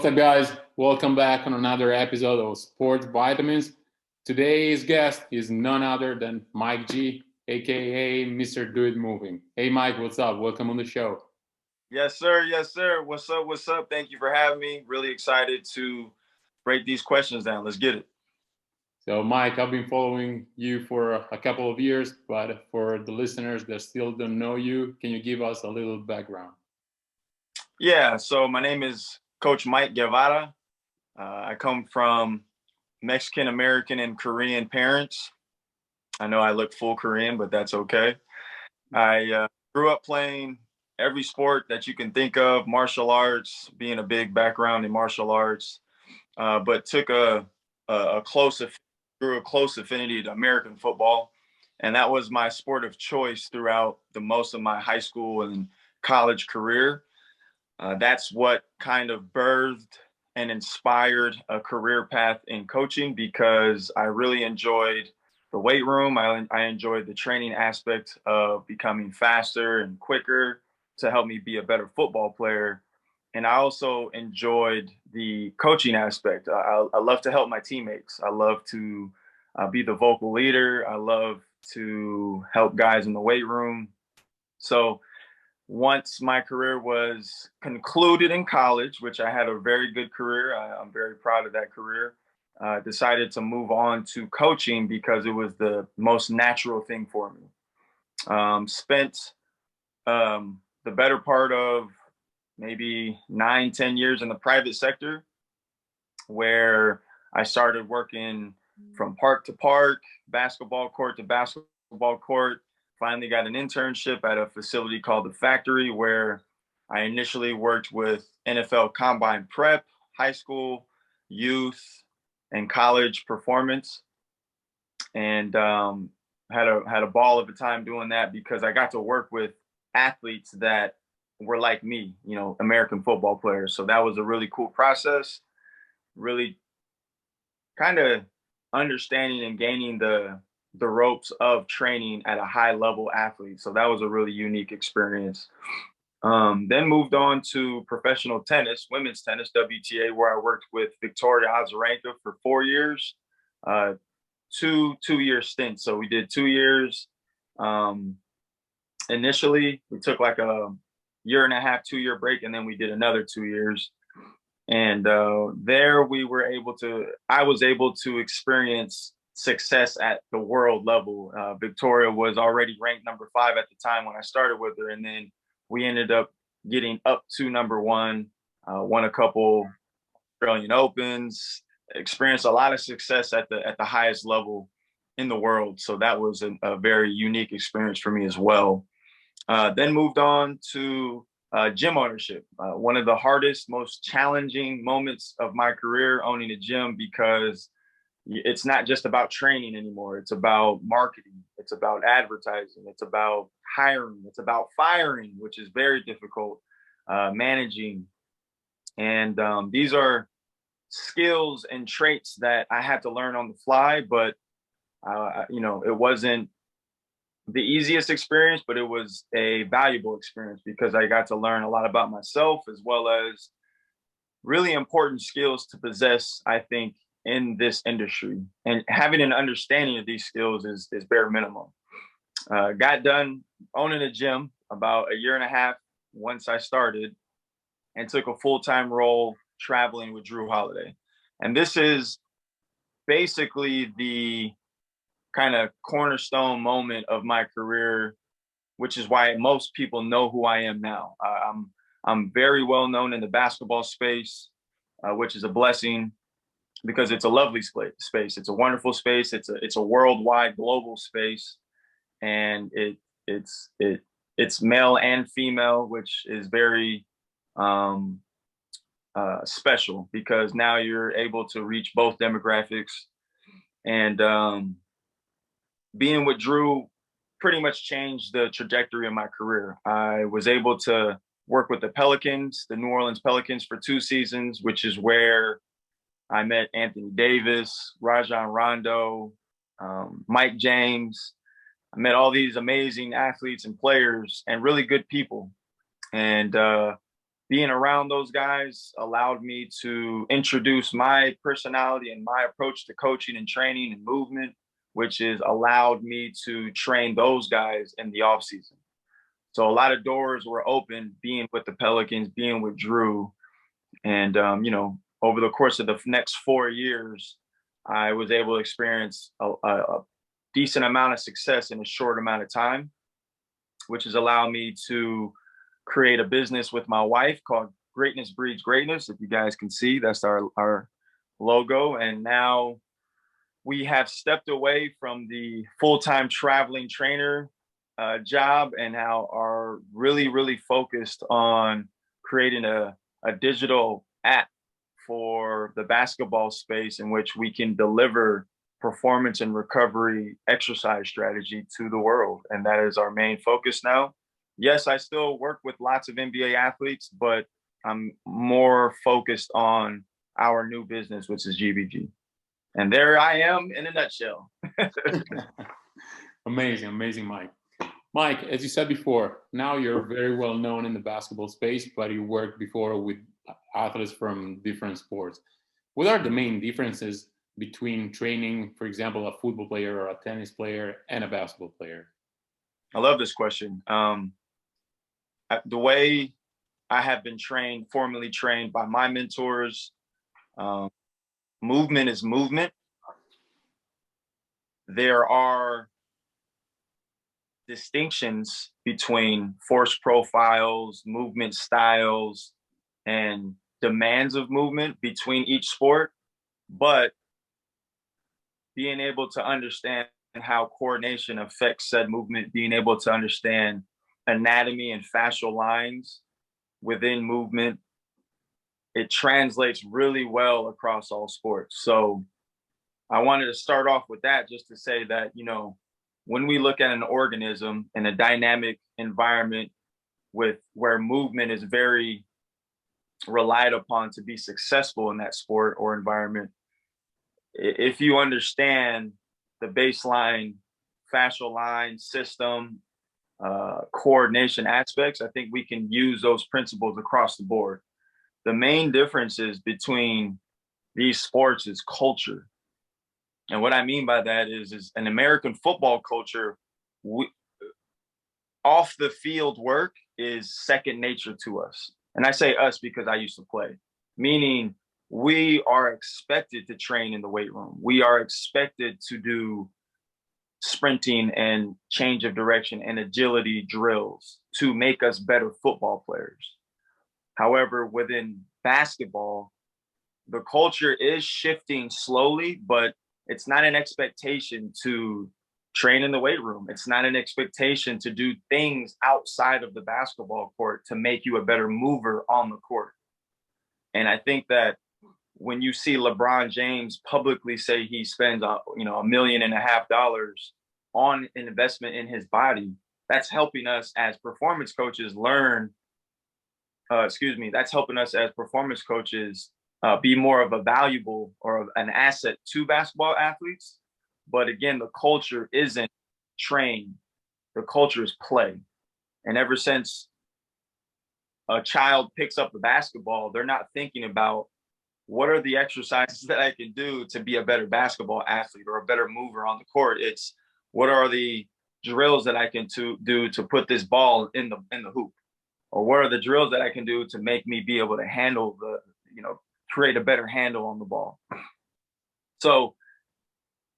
What's up, guys? Welcome back on another episode of Sports Vitamins. Today's guest is none other than Mike G, a.k.a. Mrdoitmoving. Hey, Mike, what's up? Welcome on the show. Yes, sir. Yes, sir. What's up? What's up? Thank you for having me. Really excited to break these questions down. Let's get it. So, Mike, I've been following you for a couple of years, but for the listeners that still don't know you, can you give us a little background? Yeah, so my name is Coach Mike Guevara. I come from Mexican American and Korean parents. I know I look full Korean, but that's okay. I grew up playing every sport that you can think of, martial arts, being a big background in martial arts, but took a close grew a close affinity to American football, and that was my sport of choice throughout the most of my high school and college career. That's what kind of birthed and inspired a career path in coaching because I really enjoyed the weight room. I enjoyed the training aspect of becoming faster and quicker to help me be a better football player. And I also enjoyed the coaching aspect. I love to help my teammates. I love to be the vocal leader. I love to help guys in the weight room. So once my career was concluded in college, which I had a very good career, I'm very proud of that career. Decided to move on to coaching because it was the most natural thing for me. Spent the better part of maybe 9, 10 years in the private sector where I started working from park to park, basketball court to basketball court. Finally got an internship at a facility called the Factory where I initially worked with NFL combine prep, high school, youth, and college performance. And had a ball of a time doing that because I got to work with athletes that were like me, American football players. So that was a really cool process, really kind of understanding and gaining the ropes of training at a high level athlete. So that was a really unique experience. Then moved on to professional tennis, women's tennis, WTA, where I worked with Victoria Azarenka for 4 years, two-year stints. So we did 2 years. Initially, we took like a year and a half, 2-year break, and then we did another 2 years. And there I was able to experience success at the world level. Victoria was already ranked number 5 at the time when I started with her. And then we ended up getting up to number 1, won a couple Australian Opens, experienced a lot of success at the highest level in the world. So that was a very unique experience for me as well. Then moved on to gym ownership. One of the hardest, most challenging moments of my career owning a gym because it's not just about training anymore. It's about marketing. It's about advertising. It's about hiring. It's about firing, which is very difficult, managing. And these are skills and traits that I had to learn on the fly, but it wasn't the easiest experience, but it was a valuable experience because I got to learn a lot about myself as well as really important skills to possess, I think, in this industry. And having an understanding of these skills is bare minimum. Got done owning a gym about a year and a half once I started and took a full-time role traveling with Jrue Holiday. And this is basically the kind of cornerstone moment of my career, which is why most people know who I am now. I'm very well known in the basketball space, which is a blessing because it's a lovely space. It's a wonderful space. It's a worldwide, global space, and it's male and female, which is very special because now you're able to reach both demographics. And being with Jrue pretty much changed the trajectory of my career. I was able to work with the Pelicans, the New Orleans Pelicans, for 2 seasons, which is where I met Anthony Davis, Rajon Rondo, Mike James. I met all these amazing athletes and players and really good people. And being around those guys allowed me to introduce my personality and my approach to coaching and training and movement, which has allowed me to train those guys in the off season. So a lot of doors were open being with the Pelicans, being with Jrue. And, over the course of the next 4 years, I was able to experience a decent amount of success in a short amount of time, which has allowed me to create a business with my wife called Greatness Breeds Greatness. If you guys can see, that's our logo. And now we have stepped away from the full-time traveling trainer job and now are really, really focused on creating a digital app for the basketball space in which we can deliver performance and recovery exercise strategy to the world. And that is our main focus now. Yes, I still work with lots of NBA athletes, but I'm more focused on our new business, which is GBG. And there I am in a nutshell. Amazing, Mike. Mike, as you said before, now you're very well known in the basketball space, but you worked before with athletes from different sports. What are the main differences between training, for example, a football player or a tennis player and a basketball player? I love this question. The way I have been formally trained by my mentors, movement is movement. There are distinctions between force profiles, movement styles, and demands of movement between each sport, but being able to understand how coordination affects said movement, being able to understand anatomy and fascial lines within movement, it translates really well across all sports. So I wanted to start off with that just to say that, when we look at an organism in a dynamic environment where movement is very relied upon to be successful in that sport or environment, if you understand the baseline fascial line system, coordination aspects, I think we can use those principles across the board. The main differences between these sports is culture. And what I mean by that is an American football culture, off the field work is second nature to us. And I say us because I used to play, meaning we are expected to train in the weight room. We are expected to do sprinting and change of direction and agility drills to make us better football players. However, within basketball, the culture is shifting slowly, but it's not an expectation to train in the weight room. It's not an expectation to do things outside of the basketball court to make you a better mover on the court. And I think that when you see LeBron James publicly say he spends, $1.5 million on an investment in his body, that's helping us as performance coaches that's helping us as performance coaches be more of a valuable or an asset to basketball athletes. But again, the culture isn't train. The culture is play. And ever since a child picks up the basketball, they're not thinking about what are the exercises that I can do to be a better basketball athlete or a better mover on the court. It's what are the drills that I can do to put this ball in the hoop, or what are the drills that I can do to make me be able to handle create a better handle on the ball. So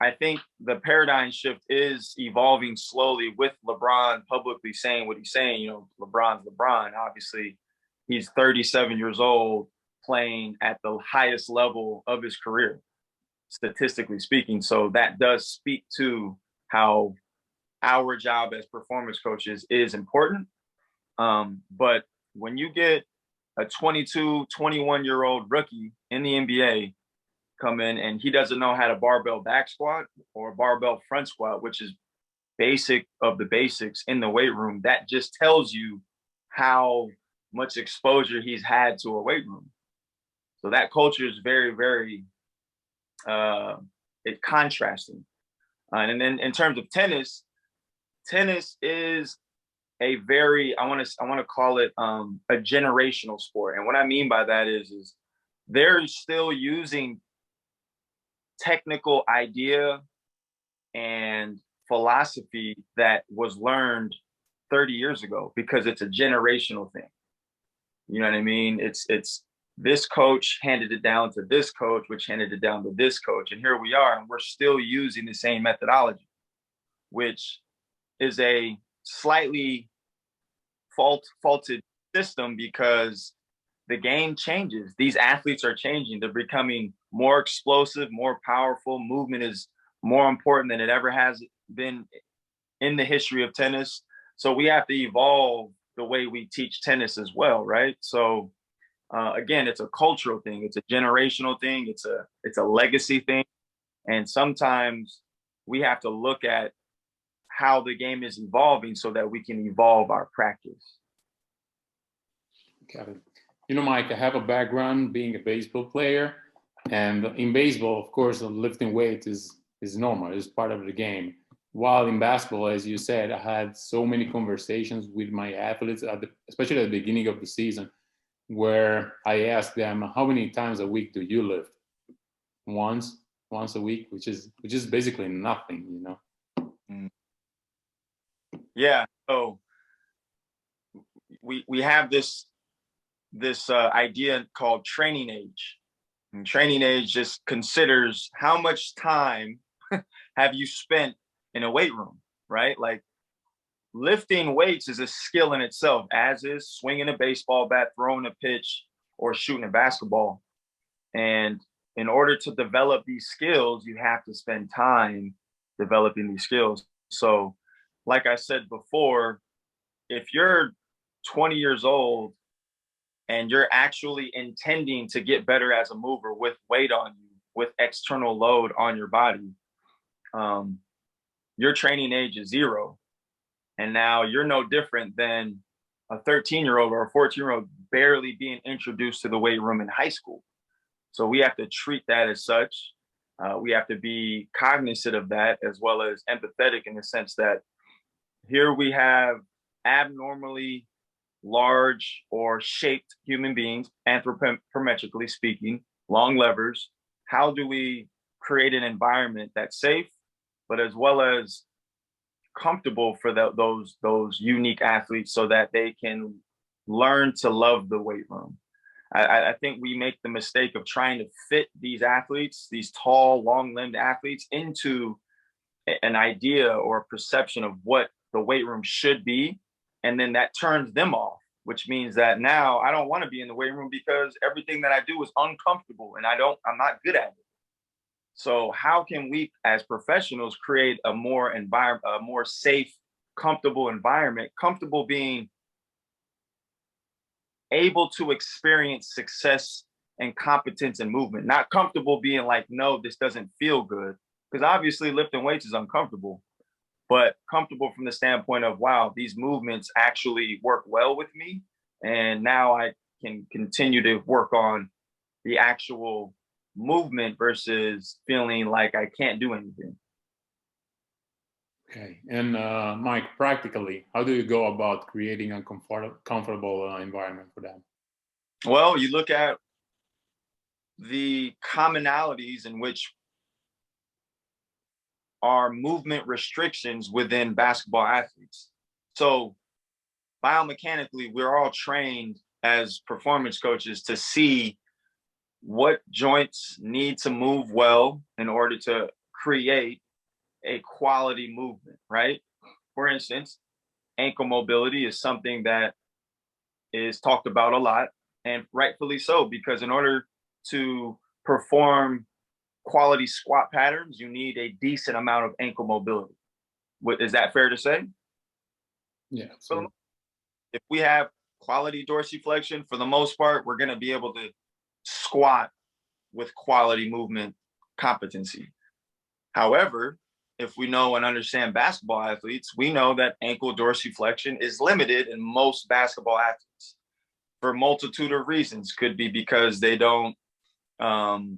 I think the paradigm shift is evolving slowly with LeBron publicly saying what he's saying. LeBron's LeBron. Obviously, he's 37 years old playing at the highest level of his career, statistically speaking. So that does speak to how our job as performance coaches is important. But when you get a 22, 21-year-old rookie in the NBA come in and he doesn't know how to barbell back squat or barbell front squat, which is basic of the basics in the weight room, that just tells you how much exposure he's had to a weight room. So that culture is very, very contrasting. And then in terms of tennis is I want to call it a generational sport. And what I mean by that is they're still using technical idea and philosophy that was learned 30 years ago, because it's a generational thing. You know what I mean? It's this coach handed it down to this coach, which handed it down to this coach. And here we are, and we're still using the same methodology, which is a slightly faulted system, because the game changes. These athletes are changing. They're becoming more explosive, more powerful. Movement is more important than it ever has been in the history of tennis. So we have to evolve the way we teach tennis as well, right? So again, it's a cultural thing. It's a generational thing. It's a legacy thing. And sometimes we have to look at how the game is evolving so that we can evolve our practice. Got it. You know, Mike, I have a background being a baseball player, and in baseball, of course, lifting weights is normal. It's part of the game. While in basketball, as you said, I had so many conversations with my athletes, especially at the beginning of the season, where I asked them, how many times a week do you lift? Once a week, which is basically nothing, you know? Yeah. So we have this idea called training age. And training age just considers how much time have you spent in a weight room, right? Like, lifting weights is a skill in itself, as is swinging a baseball bat, throwing a pitch, or shooting a basketball. And in order to develop these skills, you have to spend time developing these skills. So, like I said before, if you're 20 years old and you're actually intending to get better as a mover with weight on you, with external load on your body, your training age is 0. And now you're no different than a 13-year-old or a 14-year-old barely being introduced to the weight room in high school. So we have to treat that as such. We have to be cognizant of that, as well as empathetic, in the sense that here we have abnormally large or shaped human beings, anthropometrically speaking, long levers. How do we create an environment that's safe, but as well as comfortable for those unique athletes, so that they can learn to love the weight room? I think we make the mistake of trying to fit these athletes, these tall, long-limbed athletes, into an idea or a perception of what the weight room should be. And then that turns them off, which means that now I don't want to be in the weight room because everything that I do is uncomfortable and I'm not good at it. So how can we as professionals create a more safe, comfortable environment, comfortable being able to experience success and competence and movement, not comfortable being like, no, this doesn't feel good. Because obviously lifting weights is uncomfortable, but comfortable from the standpoint of, wow, these movements actually work well with me. And now I can continue to work on the actual movement versus feeling like I can't do anything. Okay. And Mike, practically, how do you go about creating a comfortable environment for them? Well, you look at the commonalities in which are movement restrictions within basketball athletes. So biomechanically, we're all trained as performance coaches to see what joints need to move well in order to create a quality movement, right? For instance, ankle mobility is something that is talked about a lot, and rightfully so, because in order to perform quality squat patterns, you need a decent amount of ankle mobility. Is that fair to say? Yeah. So if we have quality dorsiflexion, for the most part, we're going to be able to squat with quality movement competency. However, if we know and understand basketball athletes, we know that ankle dorsiflexion is limited in most basketball athletes for a multitude of reasons. Could be because they don't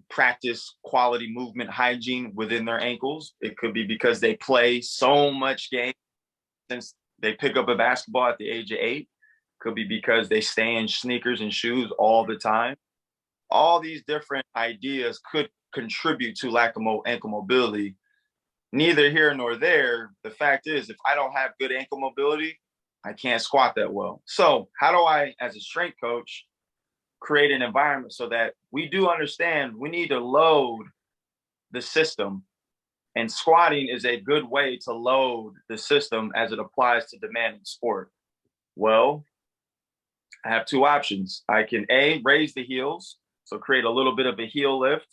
practice quality movement hygiene within their ankles. It could be because they play so much game since they pick up a basketball at the age of 8. Could be because they stay in sneakers and shoes all the time. All these different ideas could contribute to lack of ankle mobility. Neither here nor there. The fact is, if I don't have good ankle mobility, I can't squat that well. So how do I, as a strength coach, create an environment so that we do understand we need to load the system, and squatting is a good way to load the system as it applies to demanding sport? Well, I have 2 options. I can raise the heels, so create a little bit of a heel lift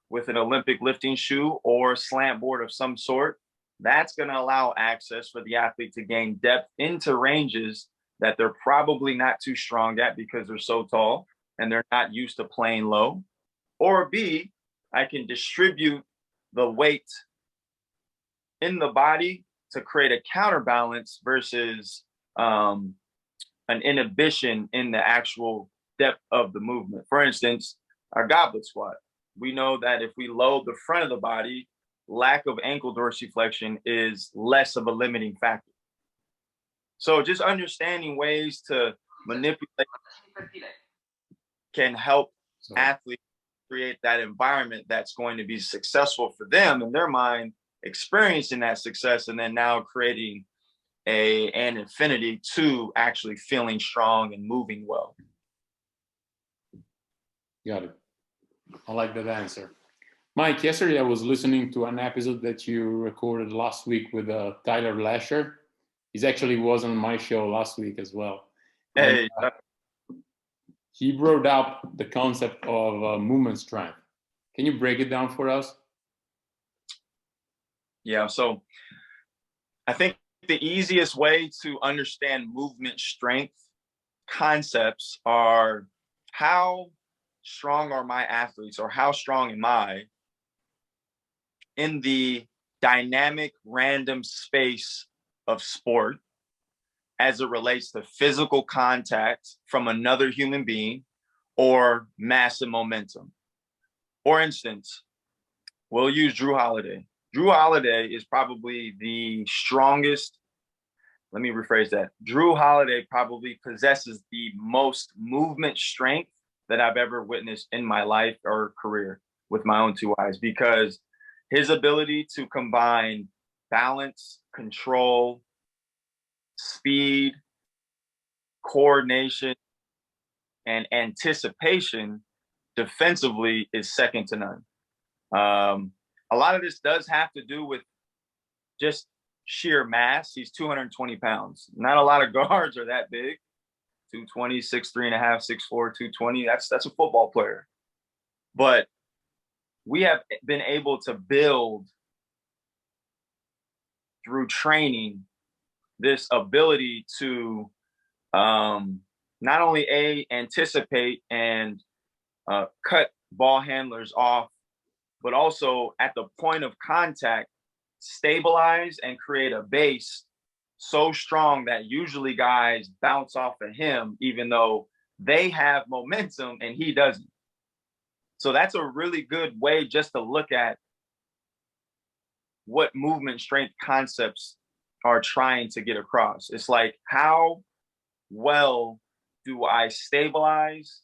with an Olympic lifting shoe or slant board of some sort. That's going to allow access for the athlete to gain depth into ranges that they're probably not too strong at because they're so tall and they're not used to playing low. Or B, I can distribute the weight in the body to create a counterbalance versus an inhibition in the actual depth of the movement. For instance, our goblet squat. We know that if we load the front of the body, lack of ankle dorsiflexion is less of a limiting factor. So just understanding ways to manipulate can help athletes create that environment that's going to be successful for them in their mind, experiencing that success, and then now creating an infinity to actually feeling strong and moving well. Got it. I like that answer. Mike, yesterday I was listening to an episode that you recorded last week with Tyler Lasher. He actually was on my show last week as well. Hey. And, he brought up the concept of movement strength. Can you break it down for us? Yeah, so I think the easiest way to understand movement strength concepts are how strong are my athletes, or how strong am I in the dynamic random space of sport as it relates to physical contact from another human being or massive momentum. For instance, we'll use Jrue Holiday. Jrue Holiday is probably the strongest. Let me rephrase that. Jrue Holiday probably possesses the most movement strength that I've ever witnessed in my life or career with my own 2 eyes, because his ability to combine balance, control, speed, coordination, and anticipation defensively is second to none. A lot of this does have to do with just sheer mass. He's 220 pounds. Not a lot of guards are that big. 220, 6'3.5", 6'4", 220. That's a football player. But we have been able to build through training this ability to not only anticipate and cut ball handlers off, but also at the point of contact, stabilize and create a base so strong that usually guys bounce off of him, even though they have momentum and he doesn't. So that's a really good way just to look at what movement strength concepts are trying to get across. It's like, how well do I stabilize?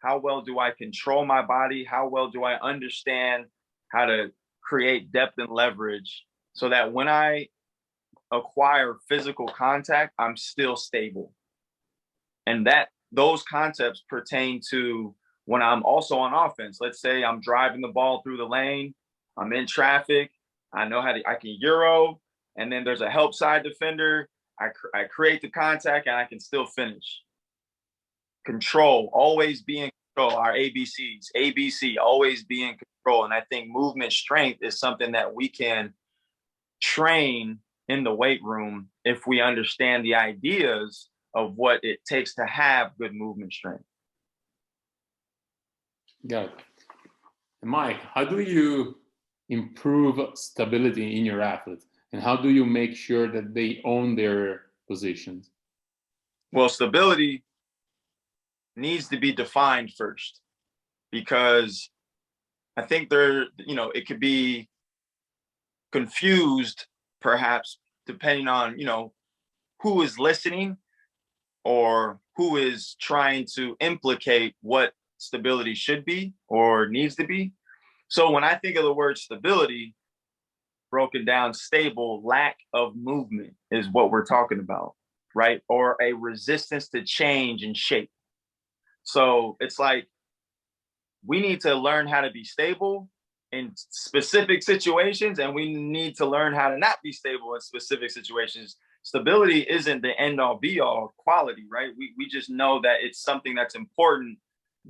How well do I control my body? How well do I understand how to create depth and leverage so that when I acquire physical contact, I'm still stable? And that those concepts pertain to when I'm also on offense. Let's say I'm driving the ball through the lane, I'm in traffic, I can Euro, and then there's a help side defender. I create the contact and I can still finish. Control, always be in control. Our ABCs, ABC, always be in control. And I think movement strength is something that we can train in the weight room if we understand the ideas of what it takes to have good movement strength. Got it. Mike, how do you improve stability in your athletes? And how do you make sure that they own their positions? Well, stability needs to be defined first, because I think it could be confused perhaps depending on, who is listening or who is trying to implicate what stability should be or needs to be. So when I think of the word stability, broken down, stable, lack of movement is what we're talking about, right? Or a resistance to change and shape. So it's like we need to learn how to be stable in specific situations, and we need to learn how to not be stable in specific situations. Stability isn't the end all be all quality, right? We just know that it's something that's important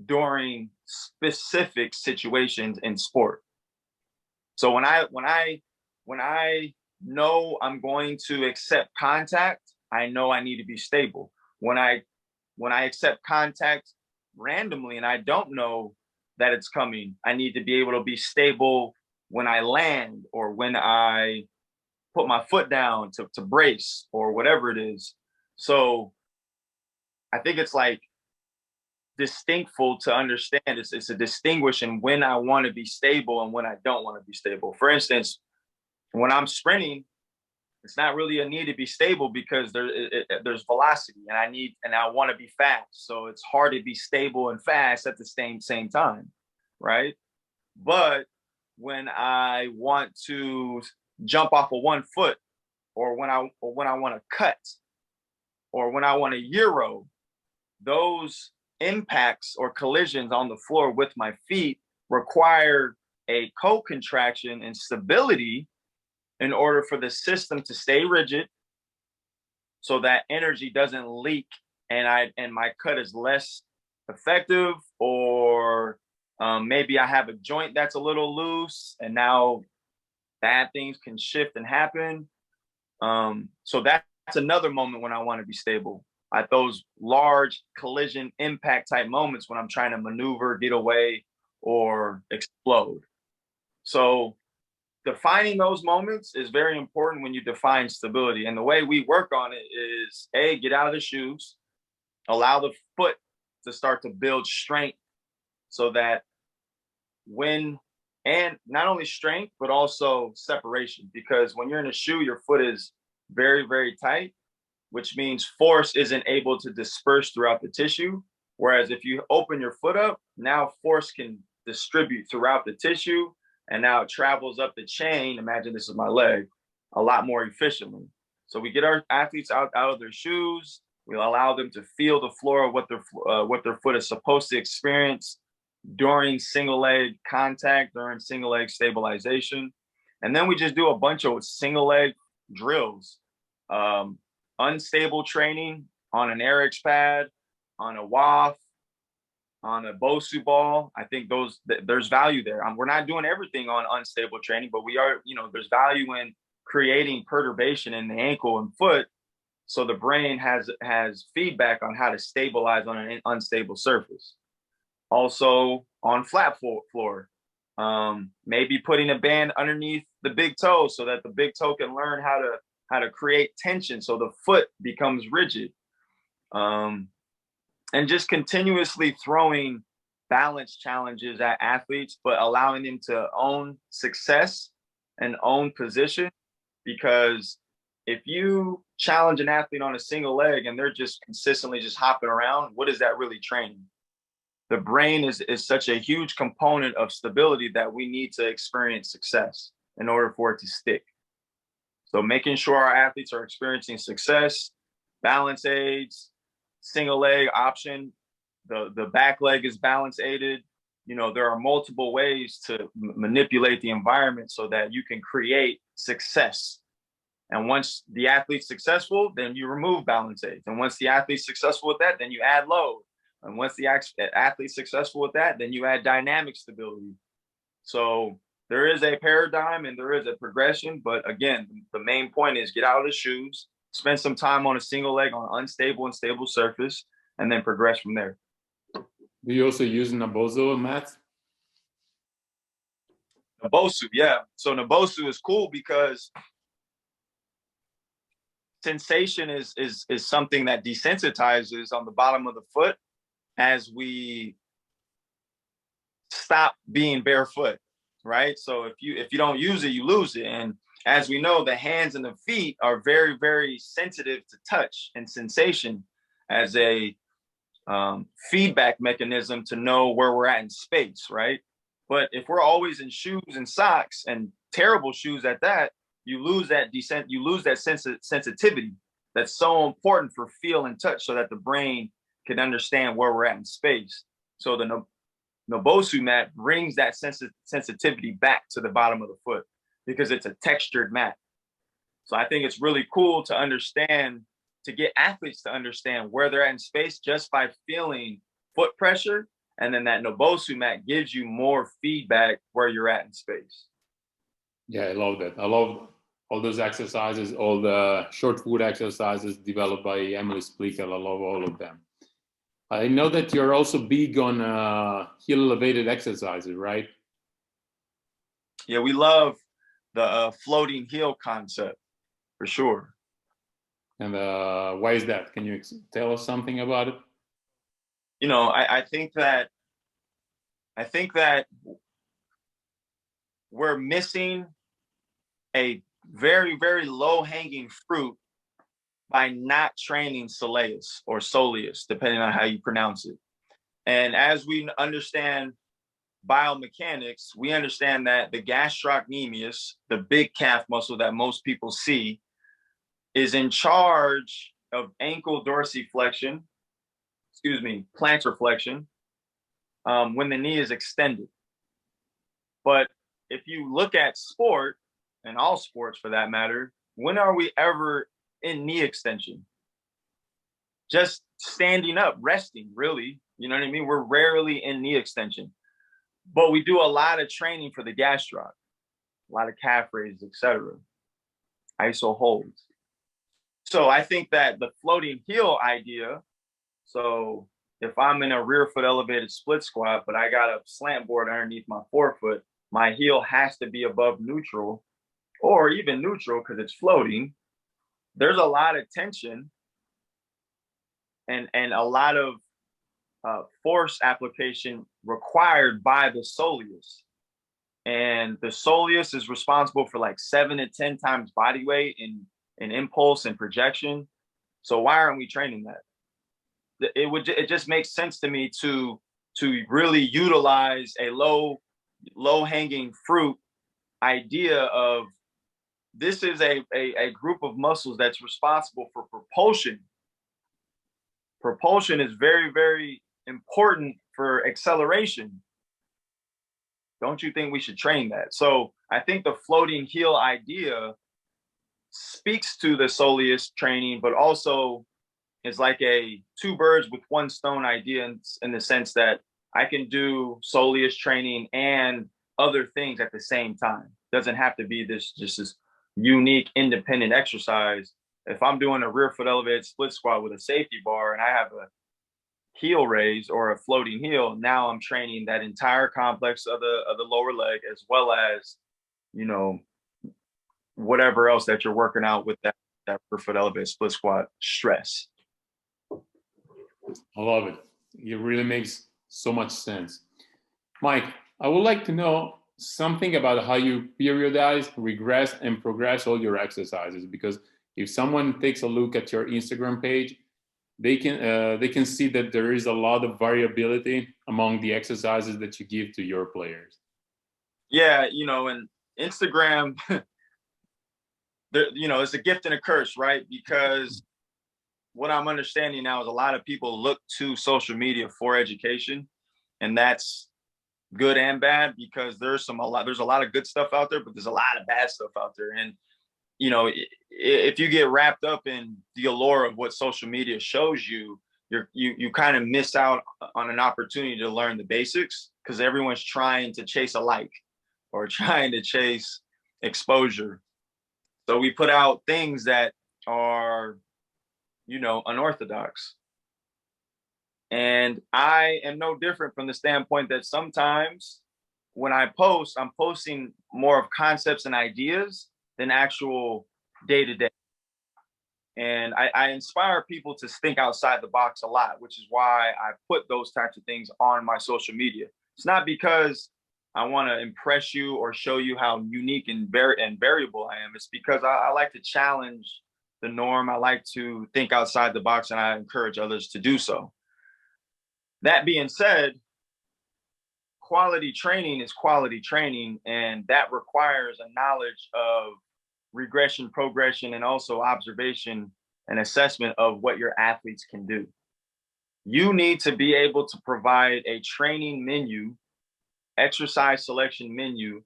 during specific situations in sport. So when I know I'm going to accept contact, I know I need to be stable. When I accept contact randomly and I don't know that it's coming, I need to be able to be stable when I land or when I put my foot down to brace or whatever it is. So I think it's like distinctful to understand. It's a distinguishing when I want to be stable and when I don't want to be stable. For instance, when I'm sprinting, it's not really a need to be stable because there's velocity and I want to be fast. So it's hard to be stable and fast at the same time, right? But when I want to jump off of one foot, or when I want to cut, or when I want to Euro, those impacts or collisions on the floor with my feet require a co-contraction and stability in order for the system to stay rigid so that energy doesn't leak and my cut is less effective, or maybe I have a joint that's a little loose and now bad things can shift and happen. So that's another moment when I want to be stable. At those large collision impact type moments when I'm trying to maneuver, get away, or explode. So defining those moments is very important when you define stability. And the way we work on it is get out of the shoes, allow the foot to start to build strength so that and not only strength, but also separation, because when you're in a shoe, your foot is very, very tight, which means force isn't able to disperse throughout the tissue. Whereas if you open your foot up, now force can distribute throughout the tissue, and now it travels up the chain. Imagine this is my leg, a lot more efficiently. So we get our athletes out of their shoes. We allow them to feel the floor of what their foot is supposed to experience during single leg contact, during single leg stabilization. And then we just do a bunch of single leg drills, unstable training on an RX pad, on a WAF, on a Bosu ball. I think there's value there. We're not doing everything on unstable training, but we are, there's value in creating perturbation in the ankle and foot, so the brain has feedback on how to stabilize on an unstable surface. Also on flat floor, maybe putting a band underneath the big toe so that the big toe can learn how to create tension so the foot becomes rigid. And just continuously throwing balance challenges at athletes, but allowing them to own success and own position. Because if you challenge an athlete on a single leg and they're just consistently just hopping around, what is that really training? The brain is such a huge component of stability that we need to experience success in order for it to stick. So making sure our athletes are experiencing success, balance aids, single leg option, the back leg is balance aided. There are multiple ways to manipulate the environment so that you can create success. And once the athlete's successful, then you remove balance aids. And once the athlete's successful with that, then you add load. And once the athlete's successful with that, then you add dynamic stability. So there is a paradigm and there is a progression. But again, the main point is get out of the shoes, spend some time on a single leg on unstable and stable surface, and then progress from there. Do you also use Naboso mats? Nabosu, yeah. So Nabosu is cool because sensation is something that desensitizes on the bottom of the foot as we stop being barefoot, right? So if you don't use it, you lose it. And as we know, the hands and the feet are very, very sensitive to touch and sensation as a feedback mechanism to know where we're at in space, right? But if we're always in shoes and socks, and terrible shoes at that, you lose that sensitivity that's so important for feel and touch, so that the brain can understand where we're at in space. So the Nobosu mat brings that sensitivity back to the bottom of the foot because it's a textured mat. So I think it's really cool to understand, to get athletes to understand where they're at in space just by feeling foot pressure. And then that Nobosu mat gives you more feedback where you're at in space. Yeah, I love that. I love all those exercises, all the short foot exercises developed by Emily Splichal. I love all of them. I know that you're also big on heel elevated exercises, right? Yeah, we love the floating heel concept for sure. And why is that? Can you tell us something about it? You know, I think that we're missing a very, very low hanging fruit by not training soleus or soleus, depending on how you pronounce it. And as we understand biomechanics, we understand that the gastrocnemius, the big calf muscle that most people see, is in charge of ankle dorsiflexion, plantar flexion, when the knee is extended. But if you look at sport, and all sports for that matter, when are we ever in knee extension? Just standing up, resting, really. You know what I mean? We're rarely in knee extension. But we do a lot of training for the gastroc, a lot of calf raises, etc. ISO holds. So I think that the floating heel idea, so if I'm in a rear foot elevated split squat, but I got a slant board underneath my forefoot, my heel has to be above neutral, or even neutral because it's floating. There's a lot of tension and a lot of force application required by the soleus. And the soleus is responsible for like 7 to 10 times body weight in impulse and projection. So why aren't we training that? It just makes sense to me to really utilize a low hanging fruit idea of, this is a group of muscles that's responsible for propulsion. Propulsion is very, very important for acceleration. Don't you think we should train that? So I think the floating heel idea speaks to the soleus training, but also is like a two birds with one stone idea in the sense that I can do soleus training and other things at the same time. Doesn't have to be this unique independent exercise. If I'm doing a rear foot elevated split squat with a safety bar and I have a heel raise or a floating heel, now I'm training that entire complex of the lower leg, as well as, you know, whatever else that you're working out with that rear foot elevated split squat stress. I love it. It really makes so much sense. Mike, I would like to know something about how you periodize, regress, and progress all your exercises, because if someone takes a look at your Instagram page, they can see that there is a lot of variability among the exercises that you give to your players. Yeah, you know, and Instagram, you know, it's a gift and a curse, right? Because what I'm understanding now is a lot of people look to social media for education, and that's good and bad, because there's a lot of good stuff out there, but there's a lot of bad stuff out there. And you know, if you get wrapped up in the allure of what social media shows you, you kind of miss out on an opportunity to learn the basics, because everyone's trying to chase a like or trying to chase exposure. So we put out things that are, you know, unorthodox. And I am no different from the standpoint that sometimes when I post, I'm posting more of concepts and ideas than actual day-to-day. And I inspire people to think outside the box a lot, which is why I put those types of things on my social media. It's not because I want to impress you or show you how unique and variable I am. It's because I like to challenge the norm. I like to think outside the box, and I encourage others to do so. That being said, quality training is quality training, and that requires a knowledge of regression, progression, and also observation and assessment of what your athletes can do. You need to be able to provide a training menu, exercise selection menu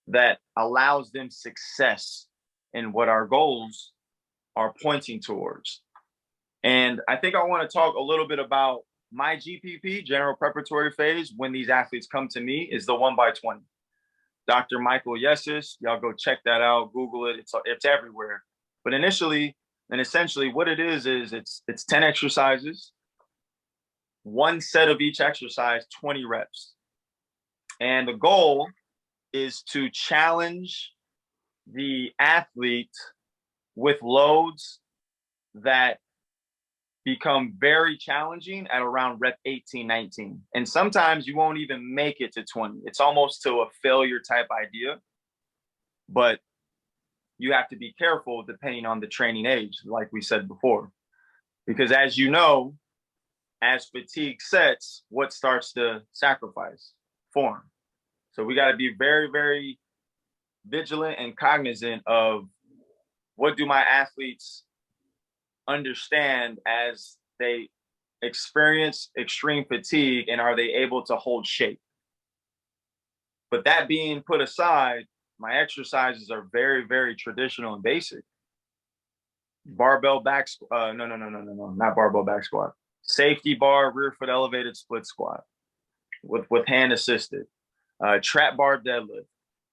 that allows them success in what our goals are pointing towards. And I think I want to talk a little bit about my GPP, general preparatory phase, when these athletes come to me, is the 1x20. Dr. Michael Iezzi, y'all go check that out, Google it. It's everywhere. But initially and essentially what it is it's 10 exercises, one set of each exercise, 20 reps. And the goal is to challenge the athlete with loads that become very challenging at around rep 18, 19. And sometimes you won't even make it to 20. It's almost to a failure type idea. But you have to be careful depending on the training age, like we said before. Because as you know, as fatigue sets, what starts to sacrifice? Form. So we got to be very, very vigilant and cognizant of what do my athletes understand as they experience extreme fatigue, and are they able to hold shape? But that being put aside, my exercises are very, very traditional and basic. Barbell back, no, not barbell back squat. Safety bar, rear foot elevated split squat with hand assisted. Trap bar deadlift,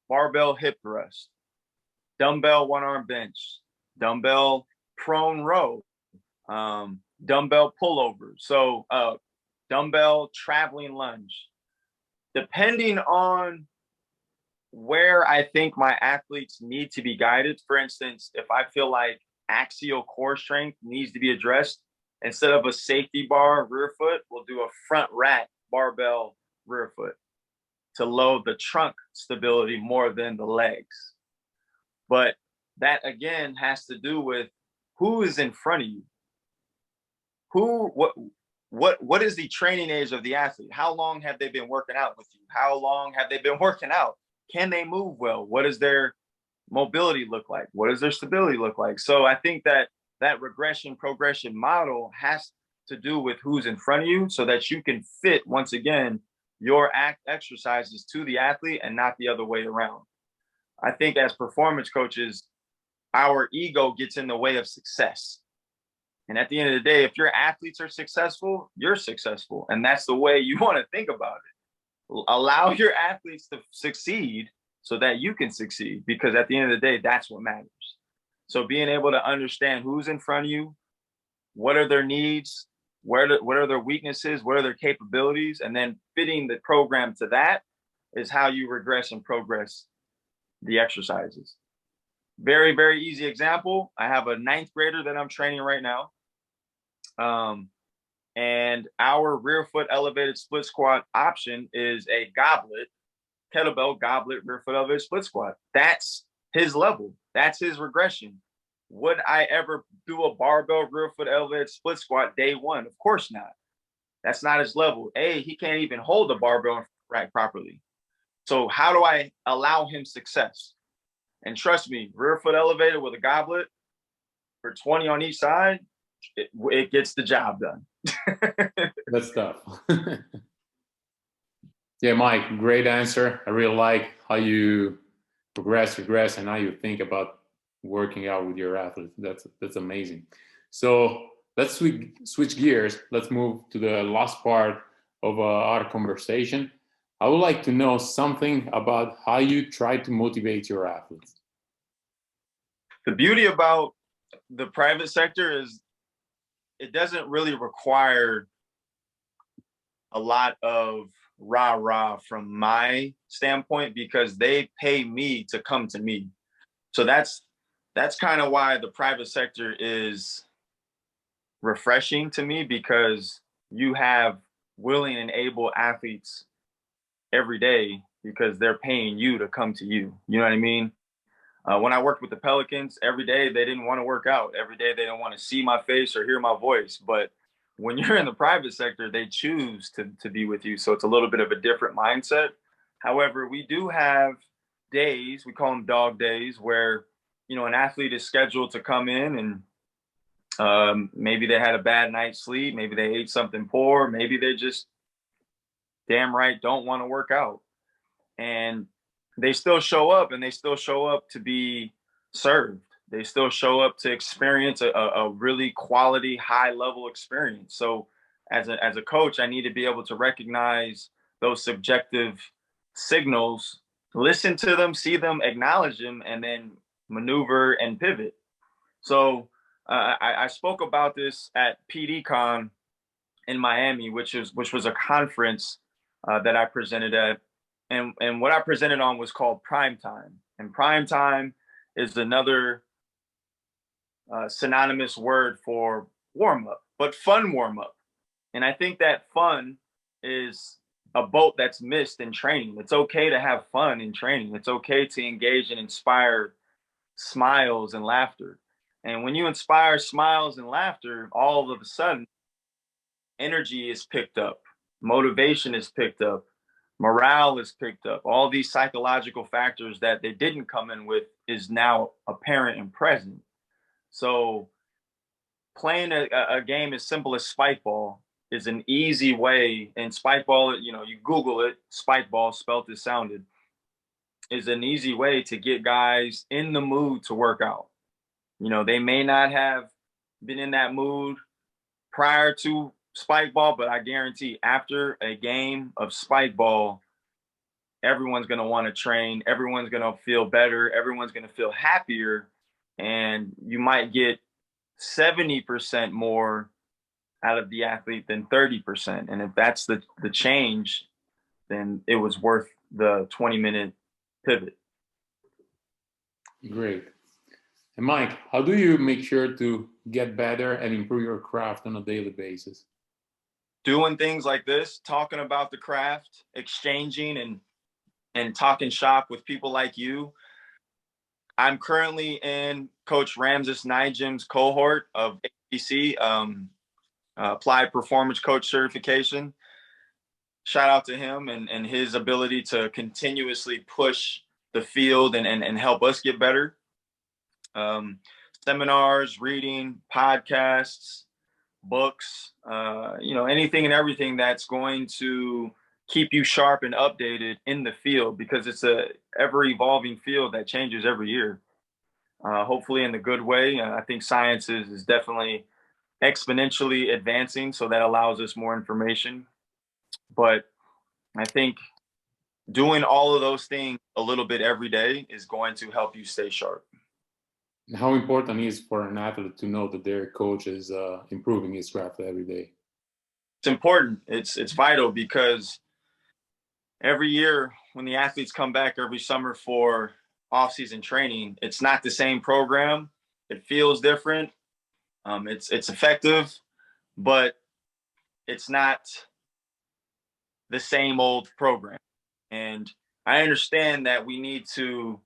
barbell hip thrust, dumbbell one arm bench, dumbbell prone row, dumbbell pullover. So dumbbell traveling lunge. Depending on where I think my athletes need to be guided, for instance, if I feel like axial core strength needs to be addressed, instead of a safety bar rear foot, we'll do a front rack barbell rear foot to load the trunk stability more than the legs. But that again has to do with who is in front of you. What is the training age of the athlete? How long have they been working out with you? How long have they been working out? Can they move well? What does their mobility look like? What does their stability look like? So I think that regression progression model has to do with who's in front of you, so that you can fit, once again, your exercises to the athlete and not the other way around. I think as performance coaches, our ego gets in the way of success. And at the end of the day, if your athletes are successful, you're successful. And that's the way you want to think about it. Allow your athletes to succeed so that you can succeed, because at the end of the day, that's what matters. So being able to understand who's in front of you, what are their needs, what are their weaknesses, what are their capabilities, and then fitting the program to that is how you regress and progress the exercises. Very, very easy example. I have a 9th grader that I'm training right now. And our rear foot elevated split squat option is a goblet, kettlebell goblet, rear foot elevated split squat. That's his level. That's his regression. Would I ever do a barbell rear foot elevated split squat day one? Of course not. That's not his level. He can't even hold the barbell rack properly. So how do I allow him success? And trust me, rear foot elevated with a goblet for 20 on each side, it gets the job done. That's tough. Yeah, Mike, great answer. I really like how you progress, regress, and how you think about working out with your athletes. That's amazing. So let's switch gears. Let's move to the last part of our conversation. I would like to know something about how you try to motivate your athletes. The beauty about the private sector is it doesn't really require a lot of rah-rah from my standpoint, because they pay me to come to me. So that's kind of why the private sector is refreshing to me, because you have willing and able athletes every day because they're paying you to come to you. You know what I mean? When I worked with the Pelicans, every day they didn't want to work out. Every day they don't want to see my face or hear my voice. But when you're in the private sector, they choose to be with you. So it's a little bit of a different mindset. However, we do have days, we call them dog days, where, you know, an athlete is scheduled to come in and maybe they had a bad night's sleep. Maybe they ate something poor. Maybe they just damn right don't want to work out. And they still show up, and they still show up to be served. They still show up to experience a really quality, high level experience. So as a coach, I need to be able to recognize those subjective signals, listen to them, see them, acknowledge them, and then maneuver and pivot. So I spoke about this at PDCon in Miami, which was a conference that I presented at. And what I presented on was called prime time. And prime time is another synonymous word for warm up, but fun warm up. And I think that fun is a boat that's missed in training. It's okay to have fun in training. It's okay to engage and inspire smiles and laughter. And when you inspire smiles and laughter, all of a sudden, energy is picked up, motivation is picked up, morale is picked up. All these psychological factors that they didn't come in with is now apparent and present. So playing a game as simple as spike ball is an easy way. And spike ball, you know, you Google it, spike ball spelt as sounded, is an easy way to get guys in the mood to work out. You know, they may not have been in that mood prior to spike ball, but I guarantee after a game of spike ball, everyone's going to want to train. Everyone's going to feel better. Everyone's going to feel happier. And you might get 70% more out of the athlete than 30%. And if that's the change, then it was worth the 20-minute pivot. Great. And Mike, how do you make sure to get better and improve your craft on a daily basis? Doing things like this, talking about the craft, exchanging and talking shop with people like you. I'm currently in Coach Ramses Nijim's cohort of APC, Applied Performance Coach certification. Shout out to him and his ability to continuously push the field and help us get better. Seminars, reading, podcasts, books, you know, anything and everything that's going to keep you sharp and updated in the field, because it's a ever evolving field that changes every year. Hopefully in the good way. I think science is definitely exponentially advancing, so that allows us more information. But I think doing all of those things a little bit every day is going to help you stay sharp. How important is for an athlete to know that their coach is improving his craft every day? It's important. It's vital, because every year when the athletes come back every summer for off-season training, it's not the same program. It feels different. It's effective, but it's not the same old program. And I understand that we need to.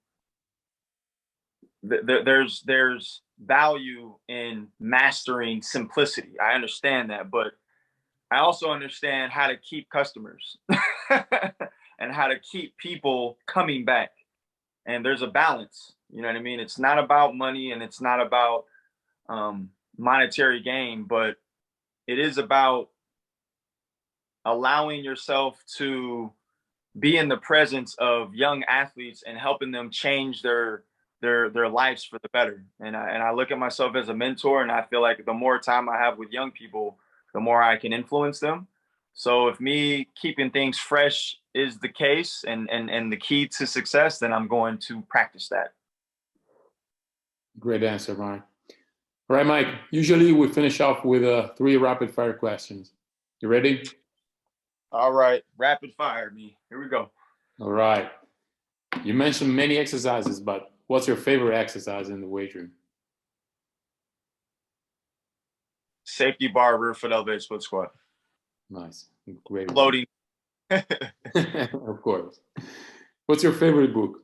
There's value in mastering simplicity. I understand that, but I also understand how to keep customers and how to keep people coming back. And there's a balance. You know what I mean? It's not about money and it's not about monetary gain, but it is about allowing yourself to be in the presence of young athletes and helping them change their lives for the better. And I look at myself as a mentor, and I feel like the more time I have with young people, the more I can influence them. So if me keeping things fresh is the case and the key to success, then I'm going to practice that. Great answer, Mike. All right, Mike, usually we finish off with 3 rapid fire questions. You ready? All right, rapid fire me. Here we go. All right. You mentioned many exercises, but what's your favorite exercise in the weight room? Safety bar, rear foot elevated split squat. Nice. Great. Floating. Of course. What's your favorite book?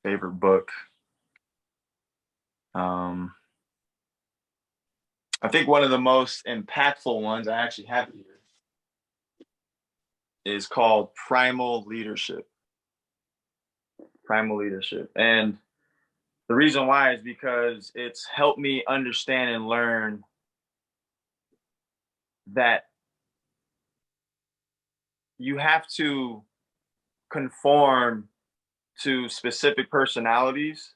Favorite book. I think one of the most impactful ones, I actually have it here, is called Primal Leadership. Primal Leadership. And the reason why is because it's helped me understand and learn that you have to conform to specific personalities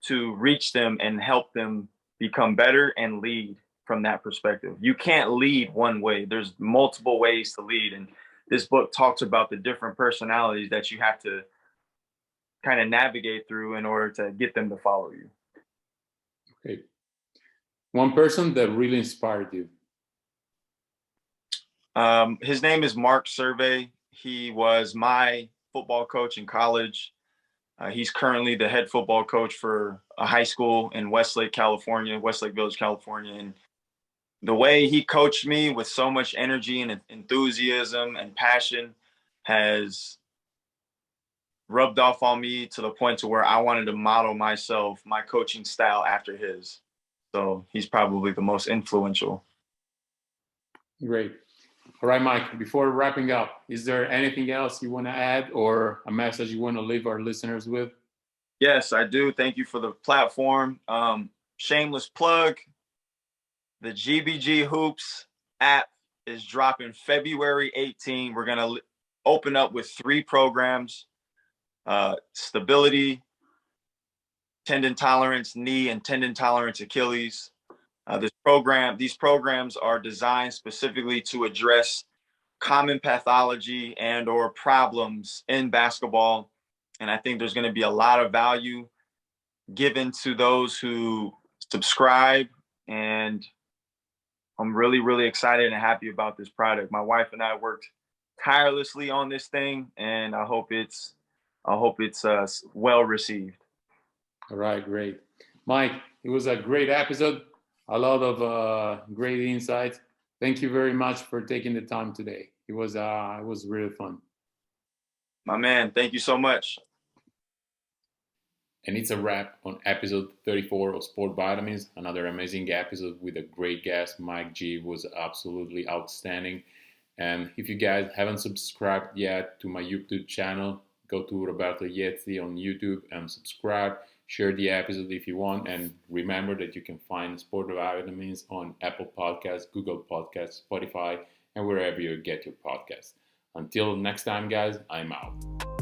to reach them and help them become better and lead from that perspective. You can't lead one way. There's multiple ways to lead. And this book talks about the different personalities that you have to kind of navigate through in order to get them to follow you. Okay. One person that really inspired you? His name is Mark Survey. He was my football coach in college. He's currently the head football coach for a high school in Westlake, California, Westlake Village, California. And the way he coached me with so much energy and enthusiasm and passion has rubbed off on me to the point to where I wanted to model myself, my coaching style after his. So he's probably the most influential. Great. All right, Mike, before wrapping up, is there anything else you want to add or a message you want to leave our listeners with? Yes, I do. Thank you for the platform. Shameless plug. The GBG Hoops app is dropping February 18. We're going to open up with 3 programs, stability, tendon tolerance, knee, and tendon tolerance Achilles. These programs are designed specifically to address common pathology and or problems in basketball. And I think there's going to be a lot of value given to those who subscribe. And I'm really, really excited and happy about this product. My wife and I worked tirelessly on this thing, and I hope it's well received. All right, great. Mike, it was a great episode. A lot of great insights. Thank you very much for taking the time today. It was really fun. My man, thank you so much. And it's a wrap on episode 34 of Sport Vitamins. Another amazing episode with a great guest. Mike G was absolutely outstanding. And if you guys haven't subscribed yet to my YouTube channel, go to Roberto Iezzi on YouTube and subscribe. Share the episode if you want. And remember that you can find Sport Vitamins on Apple Podcasts, Google Podcasts, Spotify, and wherever you get your podcasts. Until next time, guys, I'm out.